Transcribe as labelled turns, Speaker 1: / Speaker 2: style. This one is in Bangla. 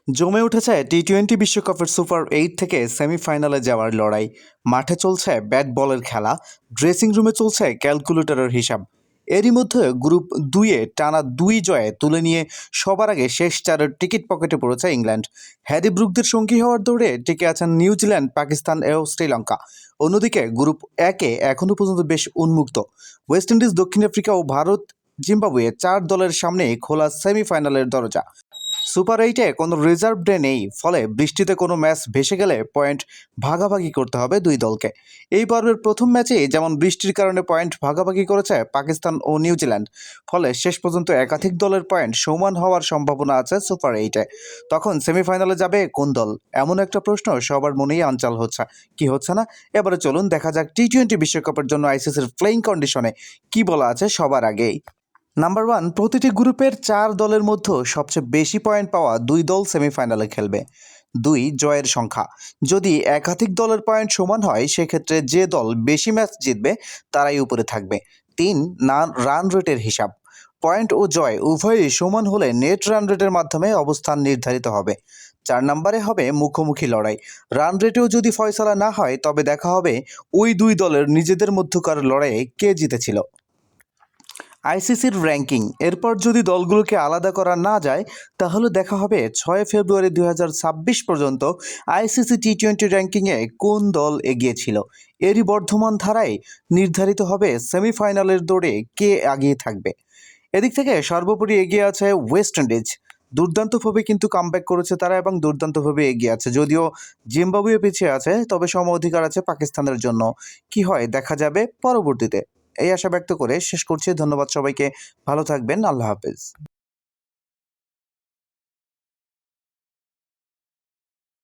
Speaker 1: জমে উঠেছে টি-20 বিশ্বকাপের সুপার 8 থেকে সেমিফাইনালে যাওয়ার লড়াই। মাঠে চলছে ব্যাট বলের খেলা, ড্রেসিং রুমে চলছে ক্যালকুলেটরের হিসাব। এরই মধ্যে গ্রুপ 2-এ টানা 2 জয়ে তুলে নিয়ে সবার আগে শেষ 4-এর টিকিট পকেটে পড়েছে ইংল্যান্ড। হ্যারি ব্রুকদের সঙ্গী হওয়ার দৌড়ে টিকে আছেন নিউজিল্যান্ড, পাকিস্তান ও শ্রীলঙ্কা। অন্যদিকে গ্রুপ 1-এ এখনও পর্যন্ত বেশ উন্মুক্ত। ওয়েস্ট ইন্ডিজ, দক্ষিণ আফ্রিকা ও ভারত, জিম্বাবুয়ে 4 দলের সামনেই খোলা সেমিফাইনালের দরজা। সুপার 8-এ কোনো রিজার্ভ ডে নেই, ফলে বৃষ্টিতে কোনো ম্যাচ ভেসে গেলে পয়েন্ট ভাগাভাগি করতে হবে দুই দলকে। এই পর্বের প্রথম ম্যাচেই যেমন বৃষ্টির কারণে পয়েন্ট ভাগাভাগি করেছে পাকিস্তান ও নিউজিল্যান্ড, ফলে শেষ পর্যন্ত একাধিক দলের পয়েন্ট সমান হওয়ার সম্ভাবনা আছে সুপার 8-এ। তখন সেমিফাইনালে যাবে কোন দল, এমন একটা প্রশ্ন সবার মনেই আনচাল হচ্ছে। কি হচ্ছে না, এবারে চলুন দেখা যাক টি-20 বিশ্বকাপের জন্য আইসিসির প্লেইং কন্ডিশনে কি বলা আছে সবার আগেই। নাম্বার 1, প্রতিটি গ্রুপের 4 দলের মধ্যে সবচেয়ে বেশি পয়েন্ট পাওয়া 2 দল সেমিফাইনালে খেলবে। 2, জয়ের সংখ্যা। যদি একাধিক দলের পয়েন্ট সমান হয়, সেক্ষেত্রে যে দল বেশি ম্যাচ জিতবে তারাই উপরে থাকবে। 3, রান রেটের হিসাব। পয়েন্ট ও জয় উভয়ই সমান হলে নেট রান রেটের মাধ্যমে অবস্থান নির্ধারিত হবে। 4 নম্বরে হবে মুখোমুখি লড়াই। রান রেটেও যদি ফয়সালা না হয়, তবে দেখা হবে ওই 2 দলের নিজেদের মধ্যকার লড়াইয়ে কে জিতেছিল। আইসিসির র্যাঙ্কিং। এরপর যদি দলগুলোকে আলাদা করা না যায়, তাহলে দেখা হবে 6 ফেব্রুয়ারি 2026 পর্যন্ত আইসিসি টি-20 র্যাঙ্কিংয়ে কোন দল এগিয়ে ছিল। এরই বর্ধমান ধারায় নির্ধারিত হবে সেমিফাইনালের দৌড়ে কে এগিয়ে থাকবে। এদিক থেকে সর্বোপরি এগিয়ে আছে ওয়েস্ট ইন্ডিজ। দুর্দান্তভাবে কিন্তু কামব্যাক করেছে তারা এবং দুর্দান্তভাবে এগিয়ে আছে। যদিও জিম্বাবুয়ে পিছিয়ে আছে, তবে সম অধিকার আছে পাকিস্তানের জন্য। কি হয় দেখা যাবে পরবর্তীতে। এই আশা ব্যক্ত করে শেষ করছি। ধন্যবাদ সবাইকে, ভালো থাকবেন, আল্লাহ হাফেজ।